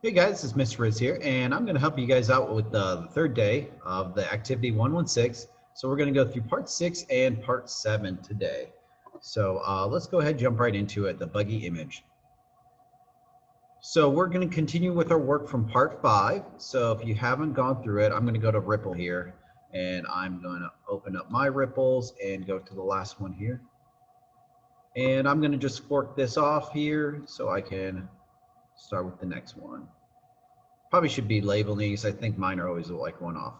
Hey guys, this is Mr. Rysz here, and I'm going to help you guys out with the third day of the activity 116. So we're going to go through part 6 and part 7 today. So let's go ahead and jump right into it, the buggy image. So we're going to continue with our work from part 5. So if you haven't gone through it, I'm going to go to Ripple here, and I'm going to open up my ripples and go to the last one here. And I'm going to just fork this off here so I can start with the next one. Probably should be labeling these. I think mine are always like one off.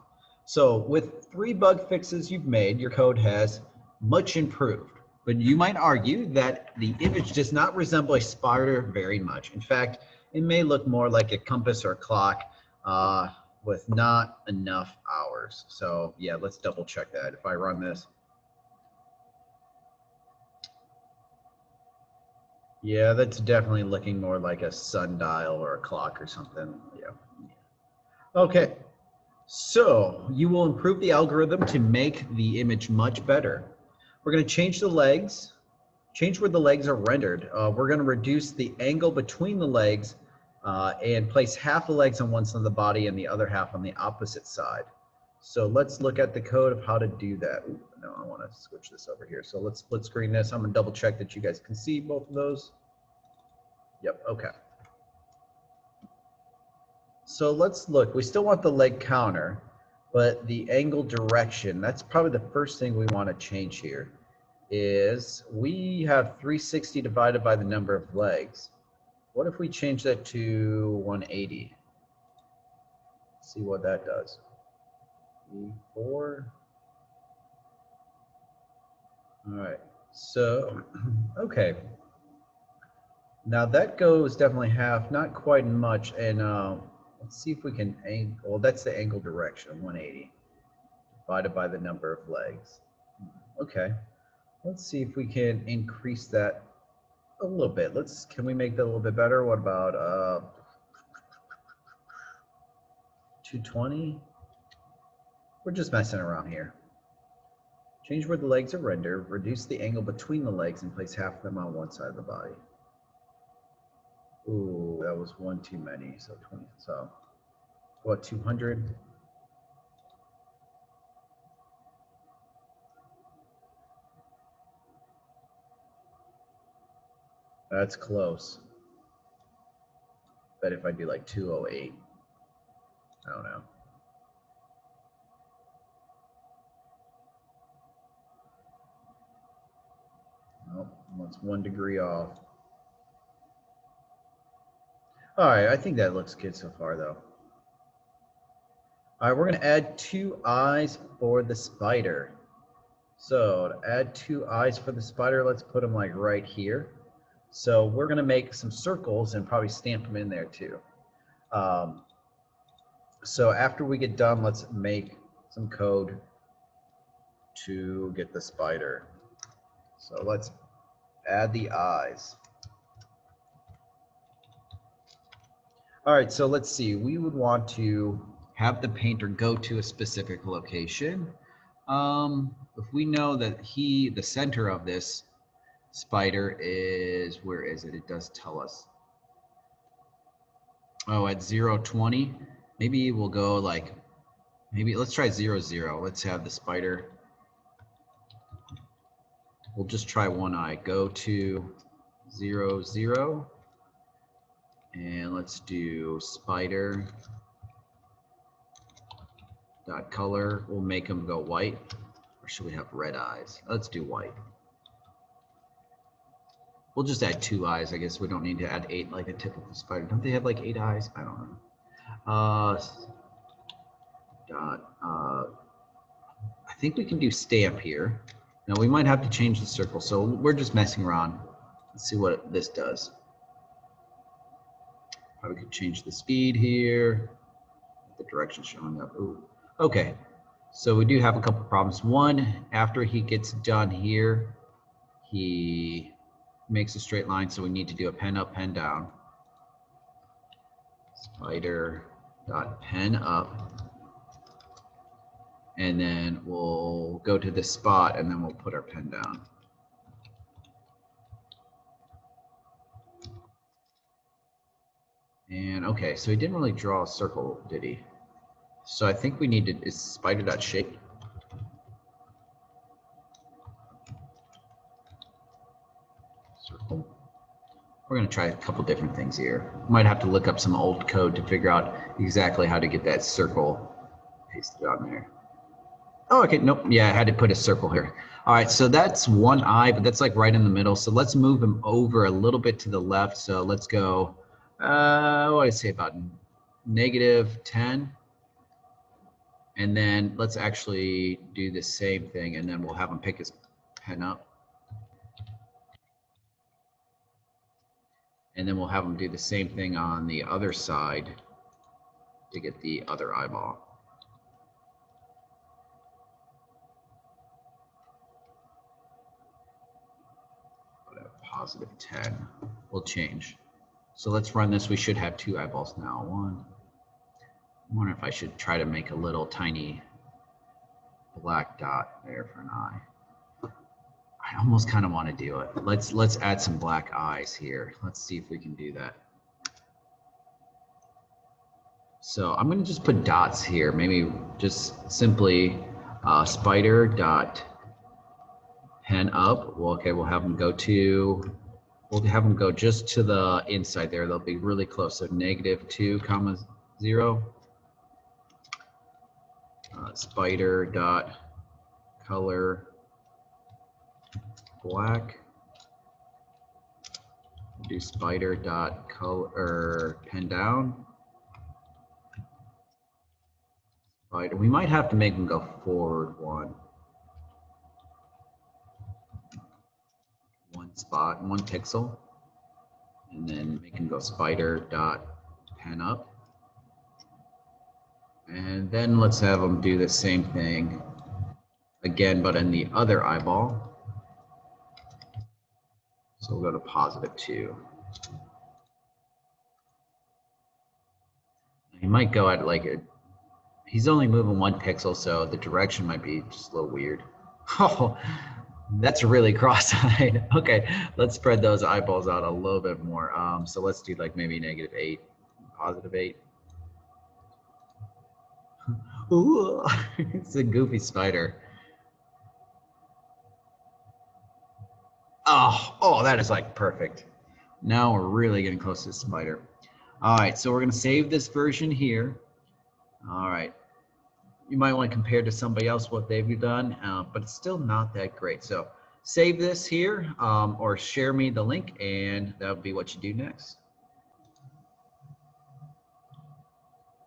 So with 3 bug fixes you've made, your code has much improved. But you might argue that the image does not resemble a spider very much. In fact, it may look more like a compass or a clock with not enough hours. So yeah, let's double check that. If I run this. Yeah, that's definitely looking more like a sundial or a clock or something. Yeah. Okay. So you will improve the algorithm to make the image much better. We're going to change the legs, change where the legs are rendered. We're going to reduce the angle between the legs and place half the legs on one side of the body and the other half on the opposite side. So let's look at the code of how to do that. Ooh, no, I want to switch this over here. So let's split screen this. I'm going to double check that you guys can see both of those. Yep, okay. So let's look, we still want the leg counter, but the angle direction, that's probably the first thing we want to change here, is we have 360 divided by the number of legs. What if we change that to 180? Let's see what that does. 4. All right, so, okay. Now that goes definitely half, not quite much, and let's see if we can angle, well, that's the angle direction, 180, divided by the number of legs. Okay, let's see if we can increase that a little bit. Can we make that a little bit better? What about 220? We're just messing around here. Change where the legs are rendered, reduce the angle between the legs and place half of them on one side of the body. Ooh, that was one too many, so 20, so what, 200? That's close. Bet if I do like 208, I don't know. Nope, that's 1 degree off. All right, I think that looks good so far though. All right, we're gonna add 2 eyes for the spider. So to add 2 eyes for the spider, let's put them like right here. So we're gonna make some circles and probably stamp them in there too. So after we get done, let's make some code to get the spider. So let's add the eyes. All right, so let's see. We would want to have the painter go to a specific location. If we know that the center of this spider is, where is it? It does tell us. Oh, at 020. Maybe we'll go like, maybe let's try 00. Let's have the spider. We'll just try one eye. Go to 00. And let's do spider dot color. We'll make them go white. Or should we have red eyes? Let's do white. We'll just add 2 eyes. I guess we don't need to add 8 like a typical spider. Don't they have like 8 eyes? I don't know. I think we can do stamp here. Now we might have to change the circle. So we're just messing around. Let's see what this does. Probably could change the speed here. The direction showing up. Ooh. Okay. So we do have a couple problems. One, after he gets done here, he makes a straight line, so we need to do a pen up, pen down. Spider dot pen up. And then we'll go to this spot and then we'll put our pen down. And okay, so he didn't really draw a circle, did he? So I think we need to, is spider.shape? Circle. We're going to try a couple different things here. Might have to look up some old code to figure out exactly how to get that circle pasted on there. Oh, okay, nope, yeah, I had to put a circle here. All right, so that's one eye, but that's like right in the middle. So let's move him over a little bit to the left. So let's go, what did I say about -10? And then let's actually do the same thing, and then we'll have him pick his pen up. And then we'll have him do the same thing on the other side to get the other eyeball. +10 will change. So let's run this. We should have 2 eyeballs now. One. I wonder if I should try to make a little tiny black dot there for an eye. I almost kind of want to do it. Let's add some black eyes here. Let's see if we can do that. So I'm going to just put dots here. Maybe just simply spider dot pen up. Well, okay, we'll have them go to. We'll have them go just to the inside there. They'll be really close. So -2, 0. Spider dot color black. Do spider dot color pen down. Spider. We might have to make them go forward one spot, 1 pixel, and then make them go spider dot pen up. And then let's have them do the same thing again, but in the other eyeball. So we'll go to +2. He might go at like a, he's only moving 1 pixel, so the direction might be just a little weird. Oh, that's really cross-eyed. Okay, let's spread those eyeballs out a little bit more. So let's do like maybe -8, +8. Ooh, it's a goofy spider. Oh, that is like perfect. Now we're really getting close to the spider. All right, so we're gonna save this version here. All right, you might want to compare to somebody else what they've done, but it's still not that great. So save this here or share me the link, and that would be what you do next.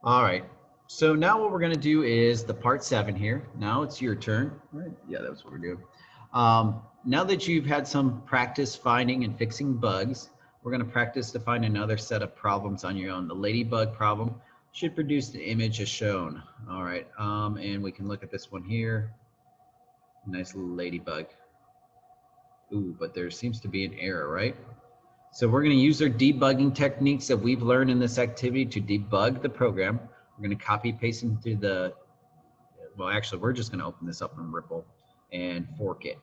All right, so now what we're going to do is the part 7 here. Now it's your turn. Right? Yeah, that's what we're doing. Now that you've had some practice finding and fixing bugs, we're going to practice to find another set of problems on your own. The ladybug problem should produce the image as shown. All right, and we can look at this one here. Nice little ladybug. Ooh, but there seems to be an error, right? So we're going to use our debugging techniques that we've learned in this activity to debug the program. We're going to copy paste into the, well, actually, we're just going to open this up in Ripple and fork it.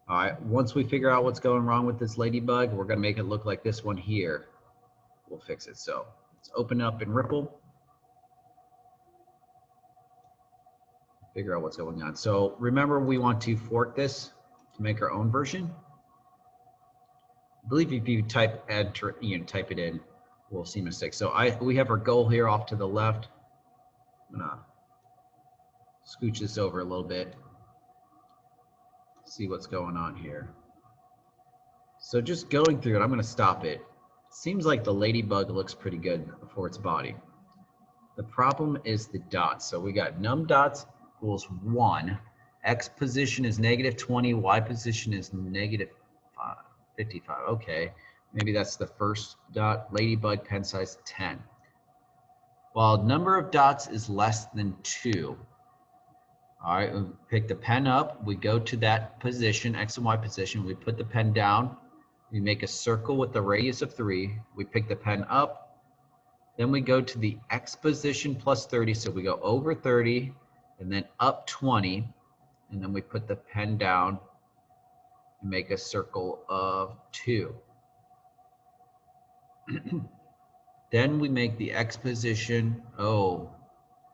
All right, once we figure out what's going wrong with this ladybug, we're going to make it look like this one here. We'll fix it. So let's open up in Ripple. Figure out what's going on. So remember, we want to fork this to make our own version. I believe if you type enter, type it in, we'll see mistakes. So we have our goal here off to the left. I'm gonna scooch this over a little bit. See what's going on here. So just going through it, I'm gonna stop it. Seems like the ladybug looks pretty good for its body. The problem is the dots. So we got num dots equals 1. X position is -20. Y position is -55. Okay, maybe that's the first dot. Ladybug pen size 10. While number of dots is less than 2. All right, we pick the pen up. We go to that position, X and Y position. We put the pen down. We make a circle with the radius of 3. We pick the pen up. Then we go to the X position plus 30. So we go over 30 and then up 20. And then we put the pen down and make a circle of 2. Then we make the x position,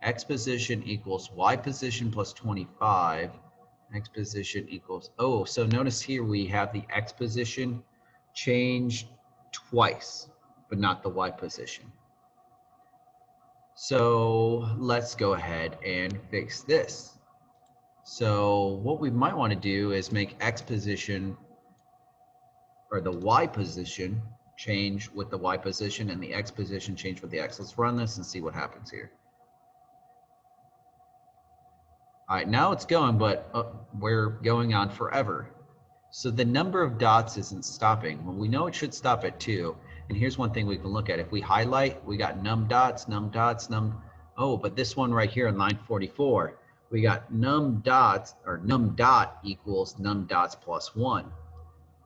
x position equals y position plus 25. X position equals, so notice here we have the x position changed twice, but not the y position. So let's go ahead and fix this. So what we might want to do is make x position, or the y position, change with the y position, and the x position change with the x. Let's run this and see what happens here. All right, now it's going, but we're going on forever. So the number of dots isn't stopping. Well, we know it should stop at 2. And here's one thing we can look at. If we highlight, we got num dots, but this one right here in line 44, we got num dots, or num dot equals num dots plus 1.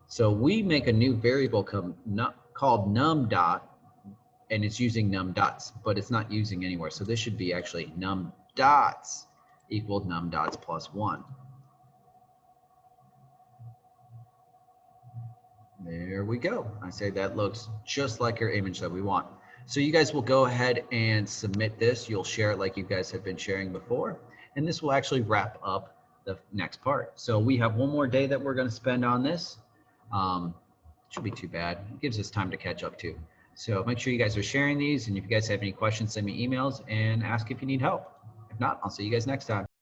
So we make a new variable called num dot, and it's using num dots, but it's not using anywhere. So this should be actually num dots equal num dots plus 1. There we go. I say that looks just like our image that we want. So you guys will go ahead and submit this. You'll share it like you guys have been sharing before. And this will actually wrap up the next part. So we have one more day that we're going to spend on this. Shouldn't be too bad. It gives us time to catch up too. So make sure you guys are sharing these. And if you guys have any questions, send me emails and ask if you need help. If not, I'll see you guys next time.